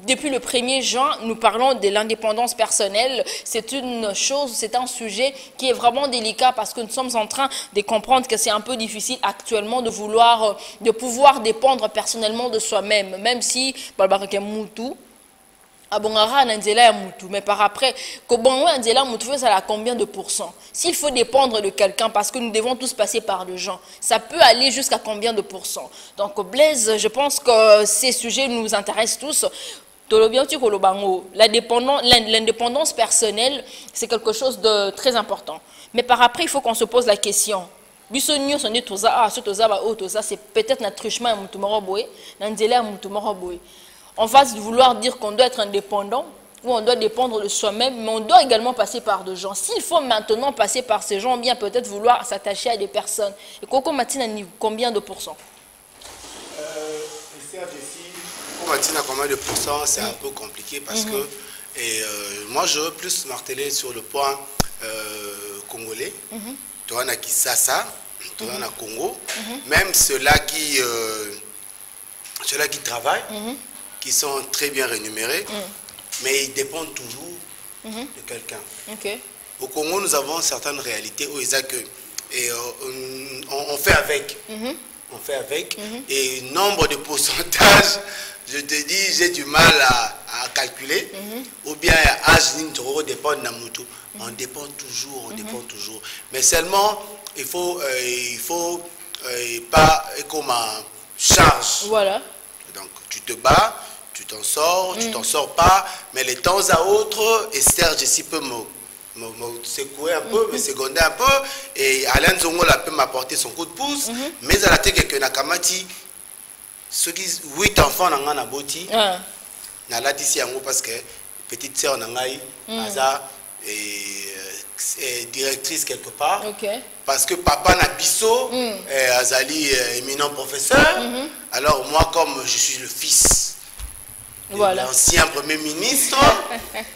depuis le 1er juin, nous parlons de l'indépendance personnelle. C'est une chose, c'est un sujet qui est vraiment délicat parce que nous sommes en train de comprendre que c'est un peu difficile actuellement de pouvoir dépendre personnellement de soi-même, même si mais par après, à combien de pourcents? S'il faut dépendre de quelqu'un, parce que nous devons tous passer par le gens, ça peut aller jusqu'à combien de pourcents? Donc Blaise, je pense que ces sujets nous intéressent tous. L'indépendance personnelle, c'est quelque chose de très important. Mais par après, il faut qu'on se pose la question. C'est peut-être notre truchement on va vouloir dire qu'on doit être indépendant ou on doit dépendre de soi-même, mais on doit également passer par des gens. S'il faut maintenant passer par ces gens, bien peut-être vouloir s'attacher à des personnes. Et Coco Matina, combien de pourcents? Matina, combien de pourcents? C'est un peu compliqué parce que moi je veux plus marteler sur le point congolais. Tu vois, Kisasa, tu vois, Congo, même ceux-là qui travaillent, qui sont très bien rémunérés, mais ils dépendent toujours de quelqu'un. Au Congo, nous avons certaines réalités où on fait avec. On fait avec. Et nombre de pourcentages, je te dis, j'ai du mal à calculer. Ou bien, on dépend toujours, Mais seulement, il faut pas comme un charge. Voilà. Donc, tu te bats, tu t'en sors, tu t'en sors pas, mais les temps à autres, Esther Jessie peut me secouer un peu, me seconder un peu, et Alain Zongola peut m'apporter son coup de pouce, mais à la tête que Nakamati, ceux qui 8 enfants n'ont pas boti, n'a la d'ici parce que petite sœur Nangaï, Aza est directrice quelque part, parce que papa n'a bisso, Azali éminent professeur, alors moi comme je suis le fils de l'ancien premier ministre,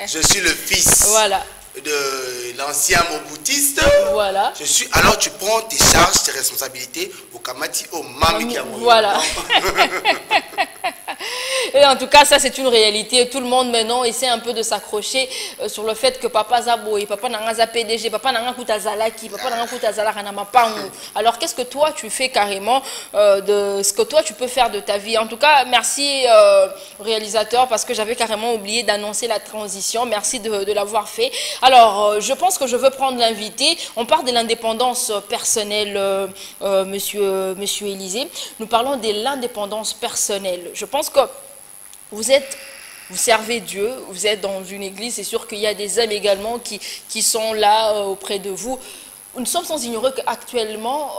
je suis le fils de l'ancien moboutiste, alors tu prends tes charges, tes responsabilités au Kamati, au Mami Et en tout cas, ça c'est une réalité. Tout le monde maintenant essaie un peu de s'accrocher sur le fait que papa Zaboui, papa Nangaza PDG, papa Nangakuta Zalaki, papa Nangakuta Zalaranamapangu. Alors qu'est-ce que toi tu fais carrément de ce que toi tu peux faire de ta vie? En tout cas, merci réalisateur parce que j'avais carrément oublié d'annoncer la transition. Merci de l'avoir fait. Alors, je pense que je veux prendre l'invité. On parle de l'indépendance personnelle, monsieur Élisée. Nous parlons de l'indépendance personnelle. Je pense que vous servez Dieu, vous êtes dans une église, c'est sûr qu'il y a des hommes également qui sont là auprès de vous. Nous sommes sans ignorer qu'actuellement,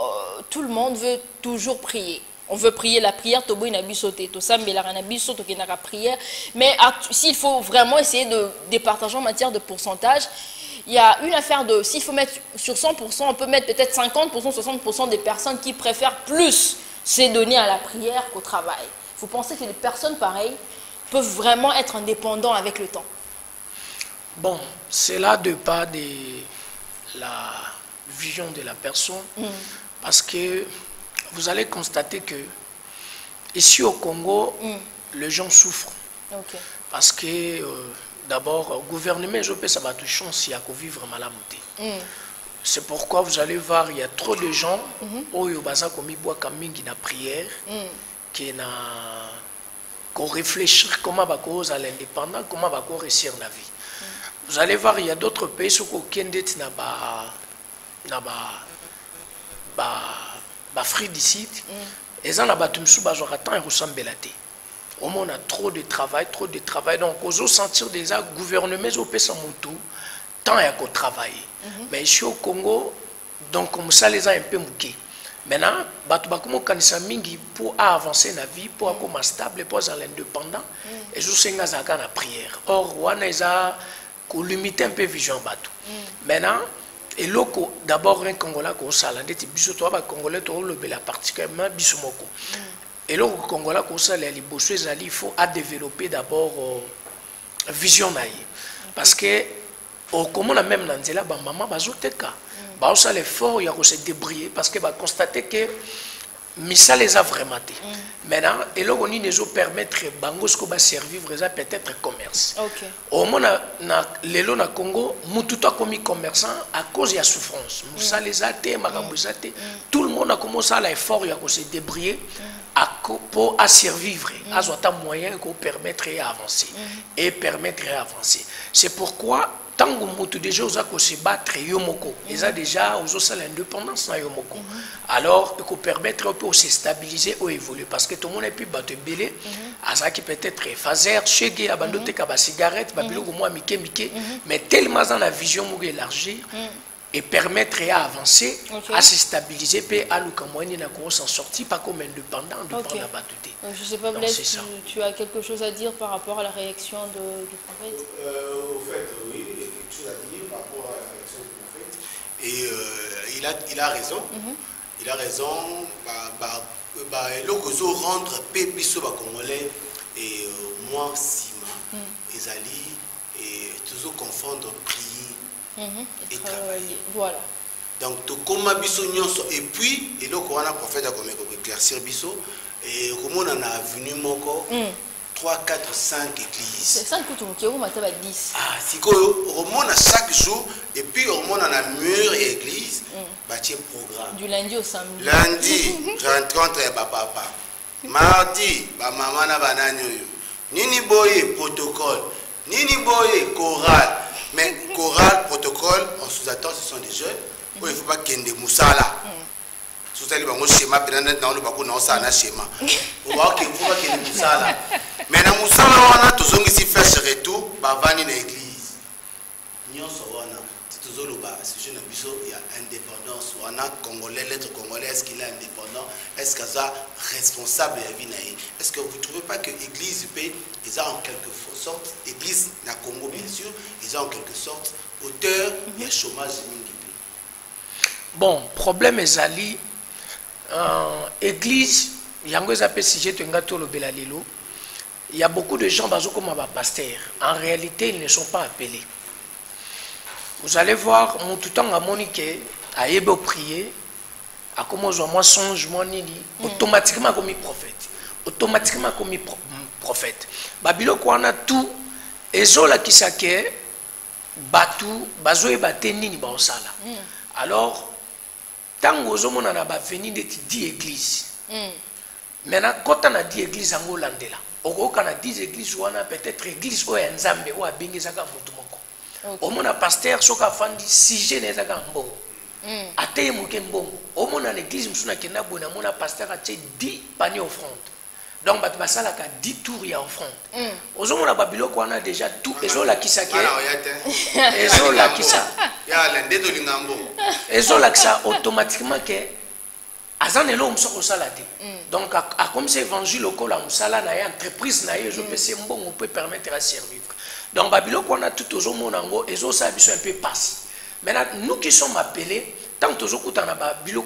tout le monde veut toujours prier. On veut prier la prière, mais s'il faut vraiment essayer de départager en matière de pourcentage, il y a une affaire de, s'il faut mettre sur 100%, on peut mettre peut-être 50%, 60% des personnes qui préfèrent plus se donner à la prière qu'au travail. Vous pensez que les personnes pareilles peuvent vraiment être indépendants avec le temps? Bon, c'est là de pas de la vision de la personne, parce que vous allez constater que ici au Congo, les gens souffrent. Parce que d'abord, le gouvernement, je pense, ça va toucher chance à vivre mal à monter. C'est pourquoi vous allez voir, il y a trop de gens qui ont la prière, qui ont réfléchi comment va cause à l'indépendance, comment va réussir la vie. Vous allez voir, il y a d'autres pays qui ont Free d'ici, et ça n'a pas tout temps et ressemble à la on a trop de travail, donc on sentir déjà gouvernement au pesa montou tant et à travailler. Mais ici au Congo, donc comme ça les a un peu mouqués. Maintenant, pour avancer la vie, pour être stable, pour être indépendant, et je suis en la prière. Or, on a limité un peu vision bateau. Maintenant, et loko d'abord un Congolais qui s'allandait biso toi Congolais to le bela particulièrement biso moko et le Congolais qui s'allait il faut à développer d'abord vision naïe parce que comme on a même dans nzela ba maman bazoteka ba osa l'effort il y a se débrouiller parce que va constater que misala les a vraiment été. Maintenant, et là on y nous permettre bangos ko ba servir peut-être commerce. OK. Au moins na lelo na Congo, mututo a commis commerçant à cause de la souffrance. Musa les a té makambo te. Tout le monde a commencé à l'effort ya ko se débrouiller pour à survivre, à soit un moyen qu'on permettre d'avancer et permettre d'avancer. C'est pourquoi tant que mutu déjà osa ko se battre yomoko, ils a déjà osa l'indépendance na yomoko. Alors il faut permettre un peu de se stabiliser ou évoluer parce que tout le monde est plus battu belé à ça qui peut-être phaser chez abandoté ka ba cigarette ba biloko moi mike mais tellement dans la vision mo élargir et permettre à avancer, à se stabiliser, puis à l'oukamouani n'a qu'on s'en sortir, pas comme indépendant, de prendre la batuté. Je ne sais pas, Blaise, tu as quelque chose à dire par rapport à la réaction du prophète? Au fait, oui, il y a quelque chose à dire par rapport à la réaction du prophète. Et il a raison. Il a raison. L'ogozo rendre pépiso congolais et moi, Sima, Ezali, et toujours confondre prier. Et travailler. Voilà. Donc, tout comme biso nyonso et puis et le Coran prophète a comme éclaircir biso et comme on en a venu moko 3 4 5 églises. C'est ça que tu me dis, on 10. Ah, si on remonte à chaque jour et puis on remonte à mur et église, bâtir programme. Du lundi au samedi. Lundi, rencontre papa. Mardi, ba maman na bananyo. Nini boye protocole. Nini boye chorale. Mais chorale, protocole, on sous-attend, ce sont des jeunes. Il ne faut pas qu'il y ait des moussala. Si vous avez un schéma, vous avez un schéma. Il ne faut pas qu'il y ait des moussala. Mais dans le moussala, on a toujours ici fait ce retour, on va dans l'église. Nous avons il y a indépendance. On a Congolais, l'être Congolais, est-ce qu'il est indépendant? Est-ce qu'il est responsable de la vie? Est-ce que vous ne trouvez pas que l'église ils ont en quelque sorte, l'église na Congo bien sûr, ils ont en quelque sorte auteur du chômage de bon, problème est ali, église, il y a il y a beaucoup de gens comme un pasteur. En réalité, ils ne sont pas appelés. Vous allez voir, mon tout temps à Monique, à Ebo prier, à comment moi songe, moi nini, automatiquement comme prophète. Automatiquement comme prophète. Babylone, on a tout, et zola qui s'acquiert, batu, bazo et bateni ba osala. Alors, tant que on a venu de 10 églises. Maintenant, quand on a 10 églises en Hollandais, on a 10 églises, on a peut-être église ou un zambe ou un bingezaka mutumoko. Au moins, un pasteur, ce qu'on a fait, si je n'ai pas bon. A te mouké mbongo. Au moins, dans l'église, un pasteur a 10 paniers offrandes. Donc, ça a 10 tours offrandes. Au moins, on a déjà tout. Et ça, qui s'acquiert. Et ça, qui ça, automatiquement, que. Donc, comme c'est évangile au col, entreprise, on peut permettre à servir. Donc, Babylone, on a tout aux hommes et ça un peu passe. Maintenant, nous qui sommes appelés, tant que nous avons Babylone,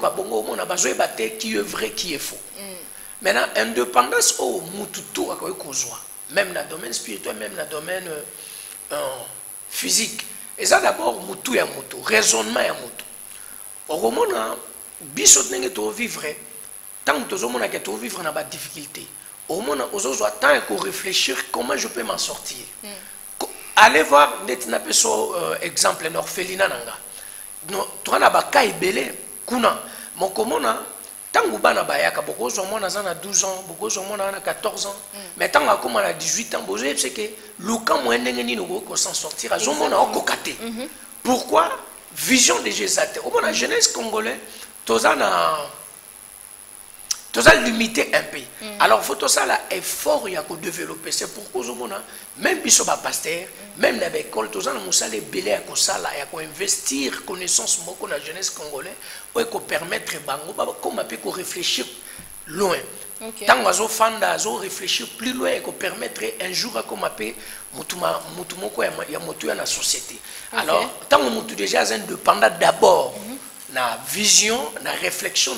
on a besoin de qui est vrai, qui est faux. Maintenant, indépendance au mututu, même dans le domaine spirituel, même dans le domaine physique. Et ça, d'abord, mutu et mutu, raisonnement et mutu. Au moment biso nenge to vivre tant que nous avons vivre dans la difficulté au moins nous avons temps pour réfléchir comment je peux m'en sortir. Allez voir des exemple l'orphelinat nanga tu as ba kai belé kuna mon tant que bana bayaka beaucoup zo mona na 12 ans beaucoup zo mona na 14 ans mais tant que comme na 18 ans bozo c'est que luka mo ndenge ni ko s'en sortir zo mona okokate. Pourquoi vision de Jésus au moins la jeunesse congolaise tous limité un peu. Alors, il faut tout ça là, effort à développer. C'est pourquoi même si on pasteur, même dans l'école, tous ça les belé à ça là, à investir connaissance beaucoup la jeunesse congolaise, pour permettre comme on réfléchir loin. Tant qu'on fanda, on réfléchir plus loin et qu'on permettre un jour à comme appeler mutumoko ya motu na société. Alors, tant qu'on mutu déjà indépendant d'abord. Na vision, na réflexion,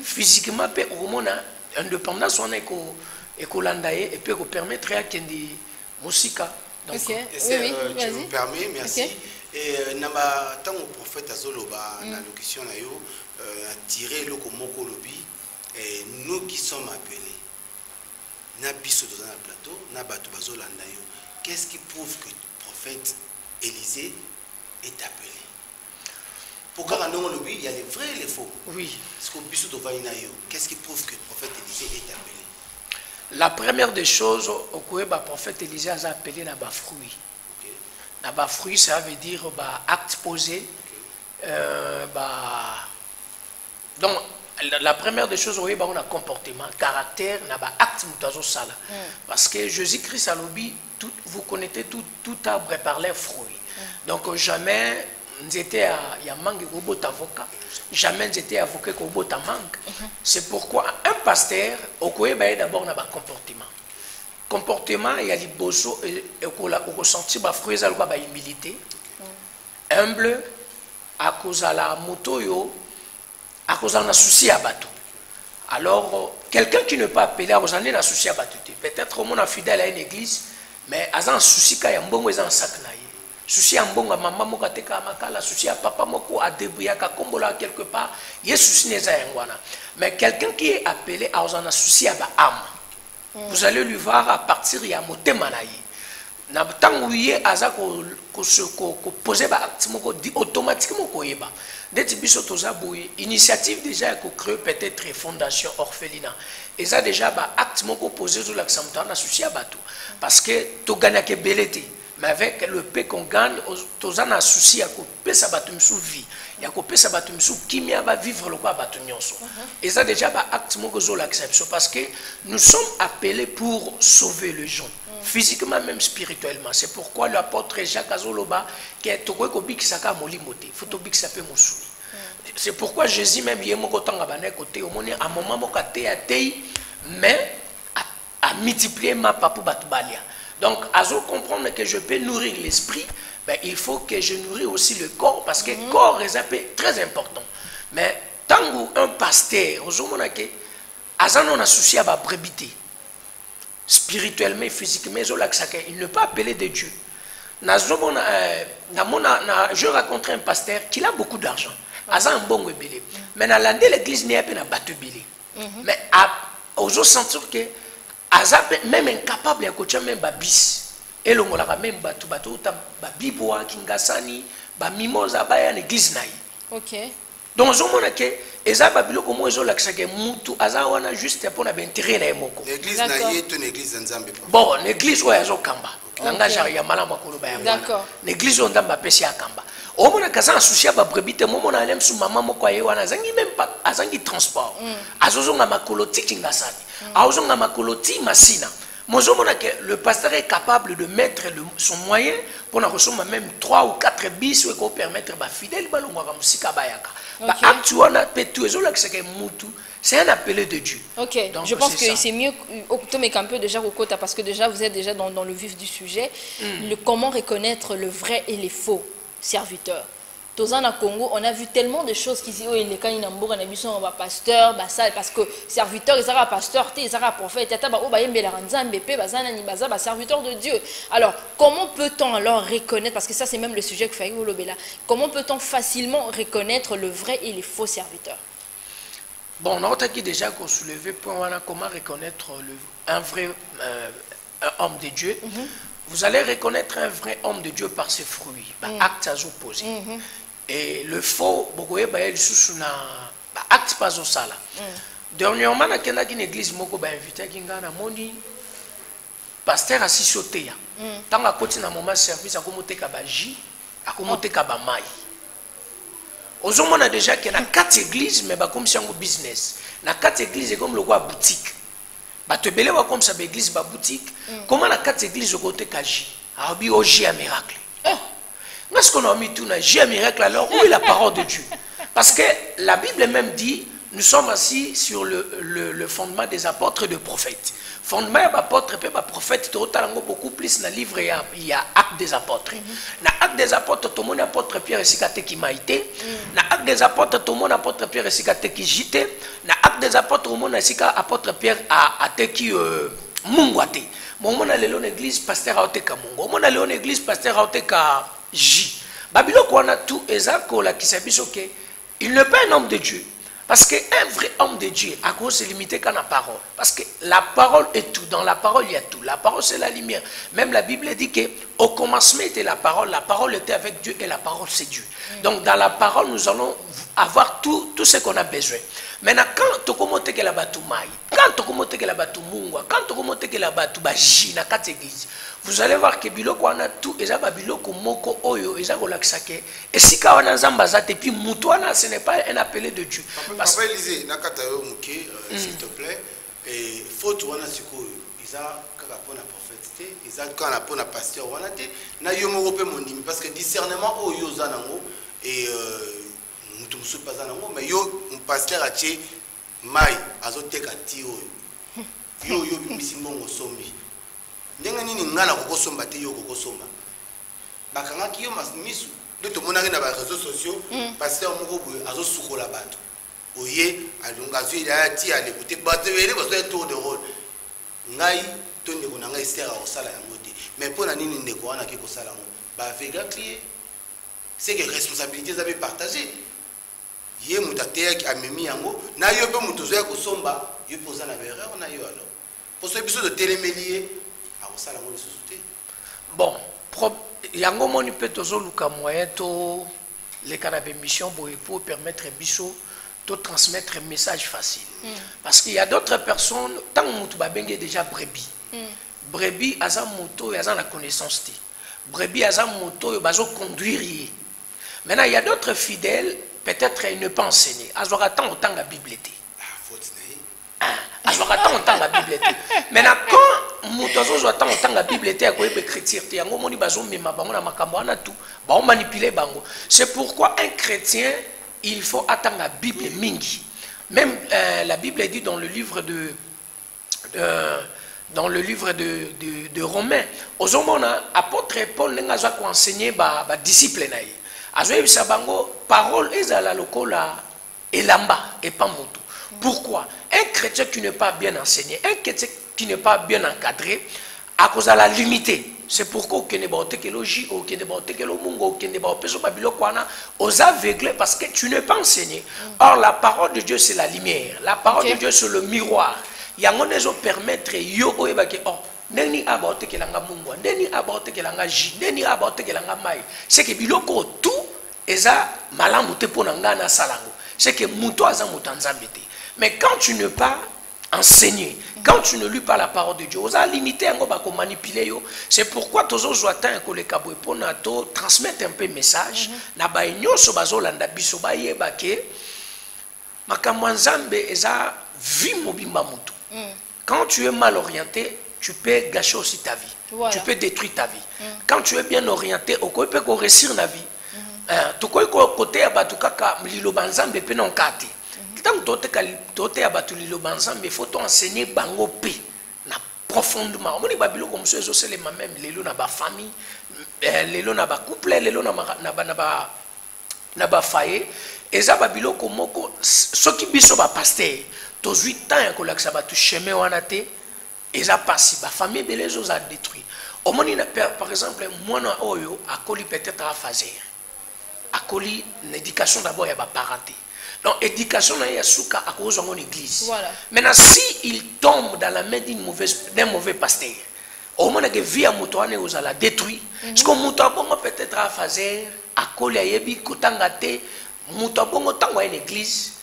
physiquement, on a indépendance, on est écolandaye et peut permettre à qu'il y ait musique. Donc, tu me permets, merci. Et tant que le prophète Azoloba, dans la locution, a tiré le komoko lobi, Et nous qui sommes appelés, na biso dans un plateau, na bato bazo landayo, qu'est-ce qui prouve que le prophète Élisée est appelé? Pourquoi maintenant il y a les vrais et les faux? Oui. Qu'est-ce qui prouve que le prophète Élisée est appelé? La première des choses, le prophète Élisée a appelé na fruit. Na fruit, ça veut dire acte posé. Donc, la première des choses, on a comportement, caractère, on a acte mutazo sala. Parce que Jésus-Christ a lobby, vous connaissez tout arbre par les fruits. Donc jamais n'était il y a manque de avocat, jamais n'était avocat au bota manque. C'est pourquoi un pasteur, au d'abord on a comportement. Comportement, il y a les bosso et au ressenti ba fruits à la humilité, humble, à cause de la moto yo. À cause d'un souci à bateau. Alors, quelqu'un qui ne peut pas appeler à cause d'un souci à bateau. Peut-être au monde est fidèle à une église, mais à un souci qu'il y a un bon sac. Souci à un bon maman moka teka makala, souci à papa moko à débrouiller à kombola quelque part, il y a souci n'est pas. Mais quelqu'un qui est appelé à un souci à âme, vous allez lui voir à partir de moté manaï. Na tant où il est à ça qu'on poser automatiquement qu'on y va. Initiative déjà qu'on crée peut-être fondation orphelinat. Et ça déjà acte mon posé sur l'accent dans souci à bateau. Parce que tu gagnes que belleté. Mais avec le paix qu'on gagne, tu as un souci à couper sa bateau sous vie. Il y a couper sa bateau sous qui va vivre le bas bateau. Et ça déjà acte mon sur l'acceptation. Parce que nous sommes appelés pour sauver les gens. Physiquement, même spirituellement. C'est pourquoi l'apôtre Jacques Azoloba, qui est au Kobik Saka Molimote, Photobik Sapé Moussoui. C'est pourquoi Jésus, même, il y a un côté, au moment, à un moment, mais à multiplier ma papou batbalia. Donc, à comprendre que je peux nourrir l'esprit, ben, il faut que je nourris aussi le corps, parce que le corps est très important. Mais tant qu'un pasteur, on a souci à la brébité. Spirituellement et physiquement, il ne peut pas appeler de Dieu. Je rencontré un pasteur qui a beaucoup d'argent. Mais dans l'église, il n'y a pas de bateau. Mais aux autres sentir que même incapable de coacher même bis. Et l'on a même bateau, biboa, kingasani, mimosa, l'église. Ok. Donc, je me dis que les Babylons, comment ils ont l'accès à Moutou, Azawana juste pour l'intérêt de Moko. L'église n'a une église Nzambe. Bon, l'église, ouais, ils ont Kamba. Langage à Malama Koloba. D'accord. L'église, on a Pessi à Kamba. Au moment où on a un souci à Brebite, au moment où on a un souci à Maman Mokoyewana, Zangi même pas, Azangi transport. Azozon a Makoloti Kingasani. Azozon a Makoloti Masina. Le pasteur est capable de mettre son moyen pour recevoir même 3 ou 4 bis pour permettre aux fidèles de c'est un appel de Dieu. Ok, donc, je pense que c'est mieux un peu déjà au côté parce que déjà vous êtes déjà dans le vif du sujet. Comment reconnaître le vrai et les faux serviteurs. Dans le Congo, on a vu tellement de choses qui disent oh, les Kaninambour, on a vu son pasteur, parce que serviteur, ils sont pasteur, ils sont prophète, serviteur de Dieu. Alors, comment peut-on alors reconnaître, parce que ça c'est même le sujet que fait Lobela, comment peut-on facilement reconnaître le vrai et les faux serviteurs? Bon, on a déjà soulevé comment reconnaître un vrai homme de Dieu. Vous allez reconnaître un vrai homme de Dieu par ses fruits, actes à opposer. Et le faux, beaucoup de actes pas au sala. Dernièrement, il y a une église qui m'a invité à moni pasteur assis sauté. Tant que côté na moment service, à commenter kabaji, à commenter kabamai. Aujourd'hui, on a déjà qu'il y a 4 églises, mais comme si on a un business. Il y a 4 églises comme le roi boutique. Tu as comme ça, l'église boutique. Comment la 4 églises au côté Kaji? Ah, oui, au J miracle. Est-ce qu'on a mis tout dans J miracle alors? Où est la parole de Dieu? Parce que la Bible même dit nous sommes assis sur le fondement des apôtres et des prophètes. Fondement des apôtres et des prophètes, beaucoup plus dans le livre, il y a acte des apôtres. Dans l'acte des apôtres, tout le monde apôtre Pierre et Sikate qui m'a été. Dans l'acte des apôtres, tout le monde apôtre Pierre et Sikate qui j'étais. Dans l'acte des apôtres, tout le monde apôtre Pierre a été qui mungwate. Mon mon allé l'église pasteur a été kamungo. Mon allé l'église pasteur a été ka J. Babylone qu'on a tout ezako la qui s'habille que il n'est pas un homme de Dieu. Parce qu'un vrai homme de Dieu, à cause se limiter qu'à la parole. Parce que la parole est tout. Dans la parole, il y a tout. La parole, c'est la lumière. Même la Bible dit qu'au commencement était la parole était avec Dieu et la parole, c'est Dieu. Donc, dans la parole, nous allons avoir tout ce qu'on a besoin. Maintenant, quand tu commences que la batu maï, quand tu commences que la batu mungwa, quand tu commences que la batu baji na quatre églises, vous allez voir que biloko on a tout, et ça va biloko moko oyo, et ça va l'axaké. Et si quand on a zambazat et puis moutouana, ce n'est pas un appelé de Dieu. Papa Élisée, nakata yo muke, s'il te plaît, et faut tu wana siko, ils a kaka pour la prophétie, ils a quand la pour la pasteur wana te, na yo mo pe mondimi parce que discernement oyo zanango et mutumsu pas zanango, mais yo un pasteur atie mai azoteka ti oyo. Yo bimisimbongo sombi. Ndenge nini ngana kokosomba te yo kokosomba bakangaki yo misu de to monaki na ba réseaux sociaux pasteur moko boye azosukola bato oye alunga zwi ya ti ale kote bato ele ko so tour de rôle ngai to ndeko na ngai sera osala yango te mais pona nini ndeko wana ki kosala ngo ba vega clear c'est que responsabilité za be partager ye mutate ki amemi yango na yo pe muto zo ya kosomba yo poza na erreur na yo alors pour ce biso de télémélier. Bon, yango moni peut toujours luka moyen to les canapés mission pour permettre biso de transmettre un message facile. Parce qu'il y a d'autres personnes, tant que mutu babenge déjà brebis. Brebis aza moto aza la connaissance te. Brebis aza moto bazo conduire. Maintenant il y a d'autres fidèles, peut-être ils ne pas enseigner. Azora tant autant la Bible te. Azora tant autant la Bible te. Maintenant quand mutozo attend autant la Bible était à quoi chrétien te yango moni bazo mema bango na makambo na tout ba on manipuler bango. C'est pourquoi un chrétien il faut attendre la Bible mingi. Même la Bible dit dans le livre de Romains, aux hommes apôtre Paul n'a pas enseigné ba disciple na ye. Azo yebisa bango parole ezala lokola elamba et pas moto. Pourquoi? Un chrétien qui n'est pas bien enseigné, un chrétien qui n'est pas bien encadré, à cause de la limité. C'est pourquoi aucun n'est pas théologie, aucun n'est pas théolomungo, aucun n'est pas peso babilo kwana, aux aveugles parce que tu n'es pas enseigné. Or la parole de Dieu c'est la lumière, la parole de Dieu c'est le miroir. Yango nezo permettre yo oyebake oh neni abaote kelanga mungwa, neni abaote kelanga ji, neni abaote kelanga mai. C'est que biloko tout eza malamu te pona ngana salango. C'est que muto aza mutanzambete. Mais quand tu ne pas enseigné, quand tu ne lis pas la parole de Dieu, on a limité à manipuler. C'est pourquoi tous les jours que les caboués pour transmettre un peu message. Na ba inyo so bazolanda biso ba yeba ke makamwanzambe eza vie mobimba mutu. Quand tu es mal orienté, tu peux gâcher aussi ta vie. Voilà. Tu peux détruire ta vie. Quand tu es bien orienté, on peut réussir la vie. Tu peux côté abatukaka lilo banzambe pe non kati. Tant que tu as mais il faut enseigner bango pe na profondément. On dit babilo comme ça c'est les même lelo na ba famille, lelo na ba couple, lelo na ba faye. Et ça babilo comme ce qui biso ba pasteur. Tous 8 ans que l'axa ba tu chemin wana te et ça passe ba famille de les a détruit. Au moment par exemple moi na oyo akoli peut-être à fazer. Akoli l'éducation d'abord ya ba parenté. Donc, l'éducation à cause de mon église. Voilà. Maintenant, s'il tombe dans la main d'un mauvais pasteur, au moment que vie à Moutouane vous allez détruire, parce que Moutouane peut-être à faire, à coller à Yebi, Kotangate, Moutouane tant une église,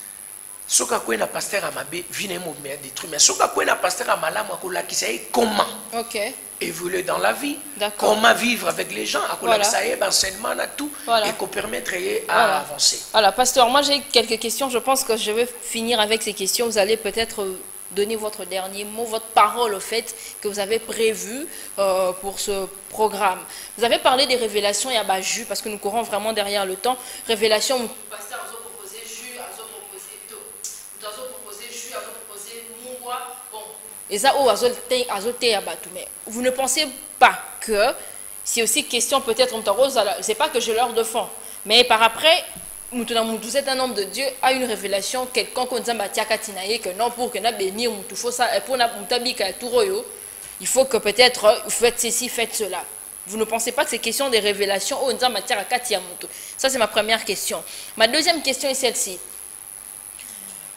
ce que un pasteur à Mabé, vient à détruire. Mais ce que un pasteur à Malam, qui sait comment évoluer dans la vie, comment vivre avec les gens, à quoi ça y est, enseignement, tout, et qu'on permettre à avancer. Voilà, pasteur, moi j'ai quelques questions. Je pense que je vais finir avec ces questions. Vous allez peut-être donner votre dernier mot, votre parole au fait que vous avez prévu pour ce programme. Vous avez parlé des révélations et à Baju, parce que nous courons vraiment derrière le temps. Révélations, pasteur, vous avez proposé jus, vous avez proposé d'eau, vous avez proposé jus, vous avez proposé mungwa. Bon, et ça, mais vous ne pensez pas que c'est aussi question peut-être, c'est pas que je leur défends, mais par après, vous êtes un homme de Dieu, a une révélation, quelqu'un qu'on dit que non, pour que nous bénir, il faut que peut-être vous faites ceci, faites cela. Vous ne pensez pas que c'est question de révélations? Ça, c'est ma première question. Ma deuxième question est celle-ci.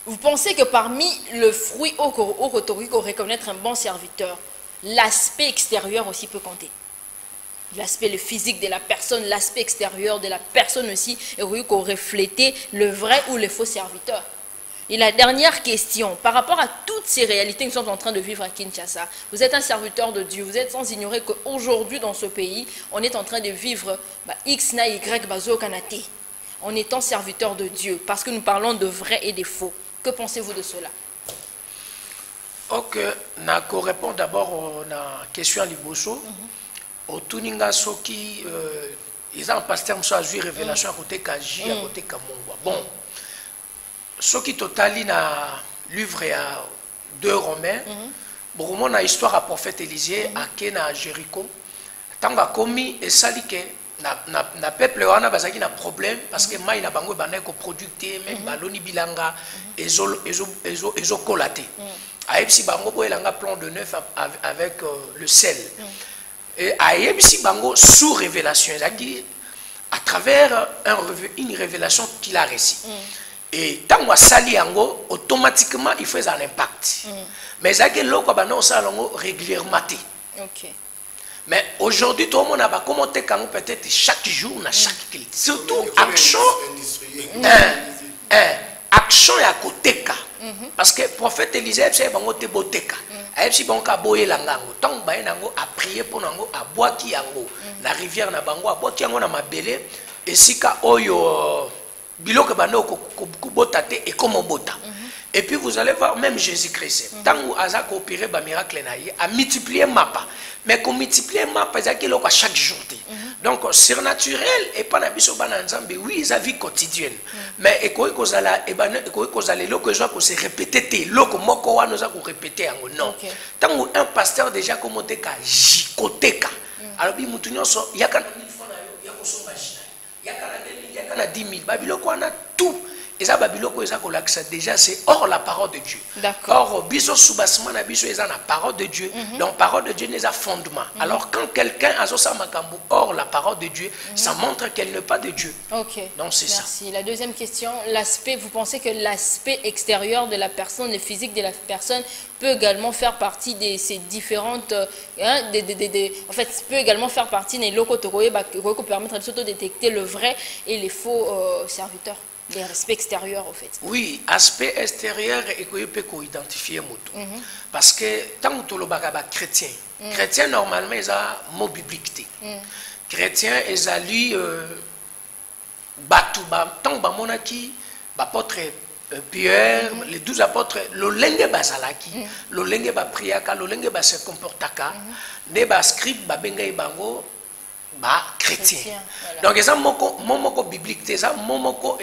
Vous pensez que parmi le fruit au reconnaître un bon serviteur, l'aspect extérieur aussi peut compter? L'aspect le physique de la personne, l'aspect extérieur de la personne aussi, et oui, qu'on reflète le vrai ou le faux serviteur. Et la dernière question, par rapport à toutes ces réalités que nous sommes en train de vivre à Kinshasa, vous êtes un serviteur de Dieu, vous êtes sans ignorer qu'aujourd'hui dans ce pays, on est en train de vivre X na Y bazo kanate, en étant serviteur de Dieu, parce que nous parlons de vrai et de faux. Que pensez-vous de cela? Ok, je réponds d'abord à la question à Liboso. Au Tuninga Soki, ils ont un pasteur qui a eu révélation à côté Kaji, à côté Kamongwa. Bon, ce qui totali na livre à 2 Romains, bon, on a histoire à prophète Élisée à Kena Jéricho. Tant que commis et sali que na peuple wana bazaki na problème parce que mai na bango banai ko producter même baloni bilanga ezo kolaté. Aïbsi bango boelanga plan de neuf avec le sel. Et Aïbsi bango sous révélation, à travers une révélation qu'il a reçue. Et tant que sali yango automatiquement il fait un impact. Mais ça que l'autre bano salongo régulièrement. OK. Mais aujourd'hui, tout le monde a commenté quand peut-être chaque jour, dans chaque clip. Surtout action. Action est à côté. Parce que le prophète Élisée, c'est un peu boteka. Il si bon ka boye langango. Tant que bango a prié pour nango a boaki yango. La rivière na bango a boaki yango na mabele. Et si ka oyo biloko bano ko botate et comme bota. Et puis vous allez voir même Jésus-Christ. Tant que Aza a opéré un miracle, a multiplié mapa. Mais qu'on multiplie mapa, il à chaque jour. Donc surnaturel et pas n'abisso bananzambe, oui, ils ont vie quotidienne. Mais et quoi que ça là, et ben que ça les locaux se répéter, locaux moko wa nous a répéter non. Tant un pasteur déjà commenté ka jikoteka. Alors bi mutunyo so yakana 1000 francs na yo, yakosomba jina. Yakana 2000, yakana 10 000. Babiloko on a tout. Et ça, déjà, c'est hors la parole de Dieu. Or, biso soubassement na biso, la parole de Dieu. Donc, parole de Dieu n'est pas fondement. Alors, quand quelqu'un a ça makambo hors la parole de Dieu, ça montre qu'elle n'est pas de Dieu. Ok. Donc, c'est ça. Merci. La deuxième question, l'aspect, vous pensez que l'aspect extérieur de la personne, le physique de la personne, peut également faire partie de ces différentes, en fait, peut également faire partie des locaux qui permettent de détecter le vrai et les faux serviteurs. Les aspects extérieurs, en fait. Oui, aspect extérieur et qu'on peut identifier moto. Parce que tant que tu es chrétien, chrétien normalement ils ont mot biblique. Chrétien ils ont lu tant que monaki, apôtre Pierre, les 12 apôtres, le lenge bazalaki, le lenge ba priaka, le lenge ba se comportaka, ne ba scribe ba benga ibango. Chrétien. Voilà. Donc, ça momoko biblique, ça momoko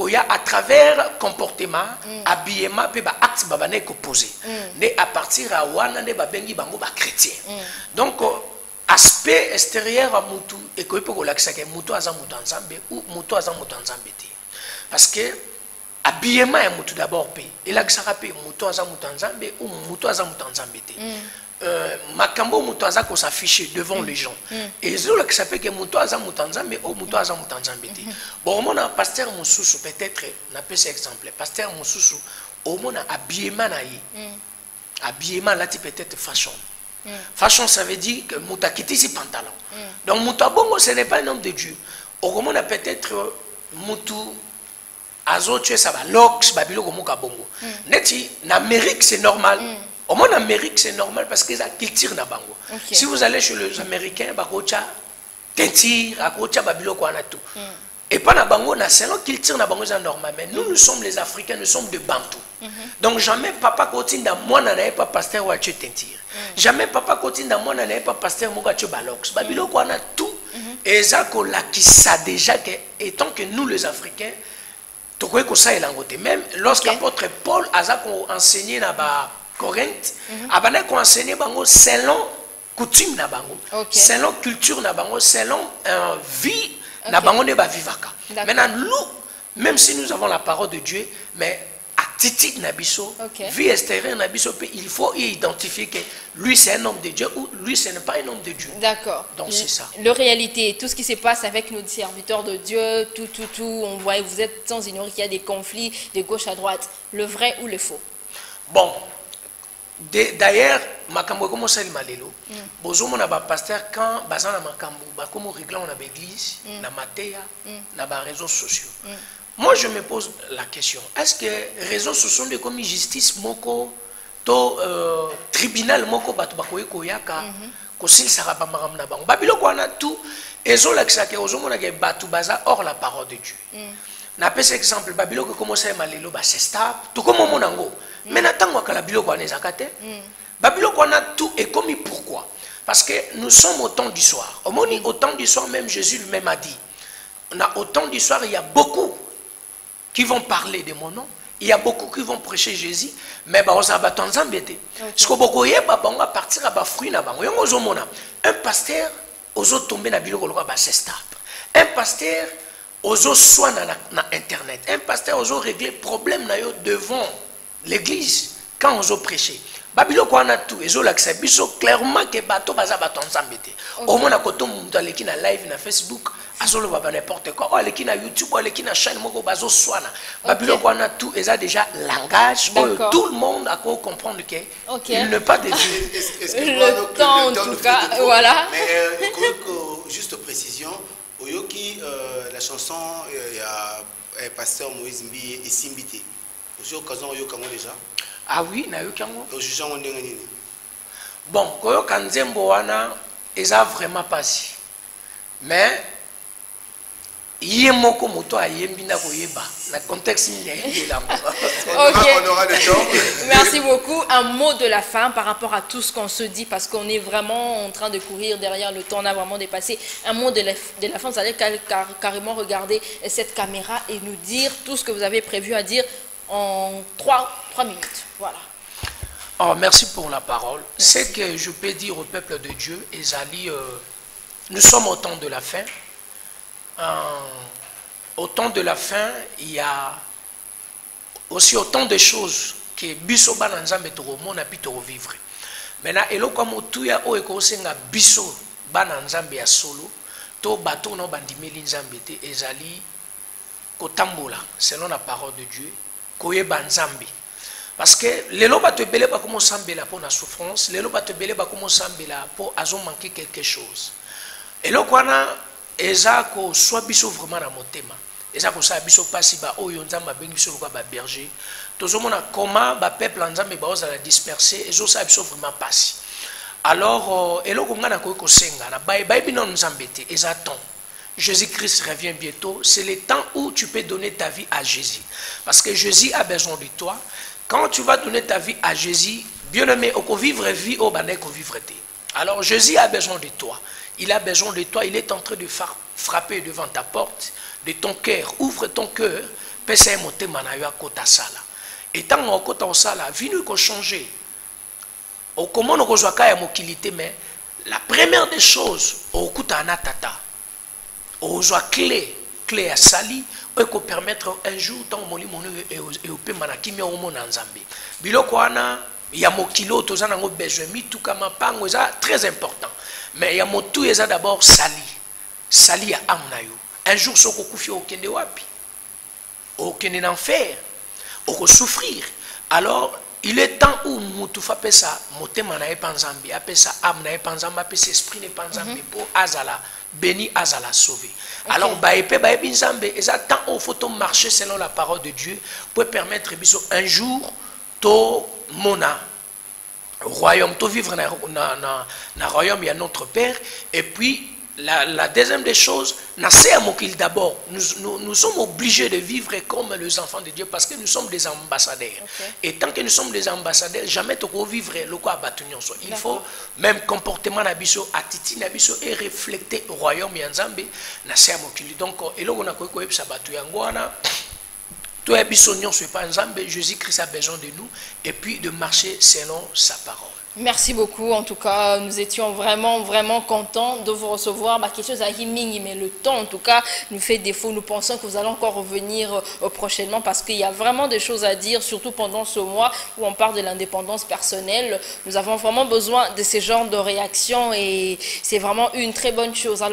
ya à travers comportement, habillement, puis acte babane ko posé. Ne à partir à wana ne babengi bango ba chrétien. Donc aspect extérieur à mutu et ko ipo ko lakisa ke mutu aza mutu nzambe ou mutu aza mutu nzambe te. Parce que habillement est mutu d'abord pe. Et lakisa pe mutu aza mutu nzambe ou mutu aza mutu nzambe te. Makambo mutuaza ko s'afficher devant les gens et zolo qui s'appelle que mutuaza mutanzambe ou mutuaza mutanzambe te. Bon mon pasteur mususu peut-être na peut cet exemple pasteur mususu au mon habillement na yi habillement là tu peut-être fashion fashion ça veut dire que mutakiti si pantalon donc mutabongo ce n'est pas un homme de Dieu au mon peut-être mutu azo tu ça va lox babilo ko mukabongo neti na Amérique c'est normal. Au moins en Amérique, c'est normal parce qu'ils ont culture na bango. Si vous allez chez les Américains, bakocha teinture, akocha babilo ko na tout. Et pas na bango na selon culture na bango c'est normal. Mais nous sommes les Africains, nous sommes de Bantou. Donc jamais papa kotinda moi na pas pasteur wa tche teinture. Jamais papa kotinda moi na pas pasteur mo tche balox. Babilo ko na tout. Et ça ko la qui ça déjà que étant que nous les Africains même lorsque l'apôtre Paul a enseigné na ba Corinthe, abana ko enseigner bango selon coutume na bango, selon culture na bango, selon vie na bango ne ba vivaka. Maintenant nous, même si nous avons la parole de Dieu, mais à attitude nabiso, Ok. vie extérieure nabiso, il faut identifier que lui c'est un homme de Dieu ou lui ce n'est pas un homme de Dieu. D'accord. Donc c'est ça. La réalité, tout ce qui se passe avec nos serviteurs de Dieu, tout, on voit, vous êtes sans ignorer qu'il y a des conflits de gauche à droite. Le vrai ou le faux? Bon, d'ailleurs, makambo comme ça il malelo. Bozo mon aba pasteur quand bazana makambo, ba comme réglant on a l'église, na matéa, na ba réseaux sociaux. Moi je me pose la question, est-ce que réseaux sociaux sont comme justice moko to tribunal moko batu bakoye koyaka ko sil saraba maram na bango. Babilo ko na tout ezo la kisake ozo mona ke batu baza hors la parole de Dieu. Na pese exemple babilo ko commencer malelo ba c'est stable, tout comme mon nango. Mais n'attends que la biloko ane zakate. Babiloko a tout et commis pourquoi? Parce que nous sommes au temps du soir. Au temps du soir, même Jésus lui-même a dit. On a au temps du soir, il y a beaucoup qui vont parler de mon nom. Il y a beaucoup qui vont prêcher Jésus. Mais on s'en va t'en embêter. Parce que beaucoup y on va partir à fruit na bango. Un pasteur oso tomber na biloko loka ba c'est stable. Un pasteur oso soin na internet. Un pasteur oso régler problème na yo devant l'église quand on a prêché. Babilo ko na tout ezo lakisa biso clairement que bato baza bato nsambete. Au moins na koto muntu aleki na live na Facebook azolo ba n'importe quoi. Aleki na YouTube, aleki na chaîne moko bazo swana. Babilo ko na tout eza déjà langage où tout le monde a comprendre que il n'est pas de Dieu. Le temps en tout cas, voilà. Mais juste précision, Oyoki la chanson il y a pasteur Moïse Mbi et Simbité. Vous avez occasion de déjà? Ah oui, na yo kango. Bon, koyo kanzembo wana eza vraiment passé. Mais yemoko moto ayembi na koyeba na contexte ni la. On aura le temps. Merci beaucoup. Un mot de la fin par rapport à tout ce qu'on se dit parce qu'on est vraiment en train de courir derrière le temps, on a vraiment dépassé. Un mot de la fin, vous allez carrément regarder cette caméra et nous dire tout ce que vous avez prévu à dire en 3 minutes. Voilà. Oh, merci pour la parole. Ce que je peux dire au peuple de Dieu, Ezali, nous sommes au temps de la fin. Au temps de la fin, il y a aussi autant de choses que biso bana nzambe tokomona pi tokovivre. Maintenant, eloko motuya o ekosenga biso bana nzambe ya solo to bato no bandimeli nzambe te ezali kotambola selon la parole de Dieu. Koyeba nzambe parce que lelo bato ebele ba komo sambela pour la souffrance, lelo bato ebele ba komo sambela pour azo manquer quelque chose. Eloko wana eza ko soit biso vraiment na motema eza ko sa biso pasi ba oyo nzamba bengi biso loka ba berger tozomona comment ba peuple nzambe ba oza la disperser ezo sa biso vraiment pasi. Alors eloko ngana ko senga na bai bino nzambe te eza temps. Jésus-Christ revient bientôt. C'est le temps où tu peux donner ta vie à Jésus. Parce que Jésus a besoin de toi. Quand tu vas donner ta vie à Jésus, bien-aimé, on peut vivre vie au bané qu'on vivre. Alors Jésus a besoin de toi. Il a besoin de toi. Il est en train de frapper devant ta porte, de ton cœur. Ouvre ton cœur. Et tant qu'on kota sala, vie nous changer. Au comment nous ya mokilité, mais la première des choses, au kuta anatata. Aux clé à sali pour permettre un jour tant moli monu et au pe manakimi au mon nzambe biloko ana ya mokilo tozana ngo besoin mi tout kama pango eza très important mais ya motu eza d'abord sali ya amnayo un jour soko kufi okende wapi okende en enfer oko souffrir alors il est temps où mutu fa pesa motema na epanzambe apesa âme na epanzambe apesa esprit na epanzambe pour azala béni azala sauvé. Okay. Alors et ça tant au faut marcher selon la parole de Dieu pour permettre un jour to mona royaume to vivre na royaume il y a notre Père et puis la deuxième des choses, d'abord, nous sommes obligés de vivre comme les enfants de Dieu parce que nous sommes des ambassadeurs. Okay. Et tant que nous sommes des ambassadeurs, jamais tu peux vivre le quoi abattu. Il faut même comportement nabiso, attitude nabiso et refléter au royaume yanzambe na seamokili. Donc, et là on a quoi sabatu yangwana. Toi, Jésus-Christ a besoin de nous et puis de marcher selon sa parole. Merci beaucoup. En tout cas, nous étions vraiment contents de vous recevoir. Quelque chose à Himing, mais le temps, en tout cas, nous fait défaut. Nous pensons que vous allez encore revenir prochainement parce qu'il y a vraiment des choses à dire, surtout pendant ce mois où on parle de l'indépendance personnelle. Nous avons vraiment besoin de ces genres de réactions et c'est vraiment une très bonne chose. Alors,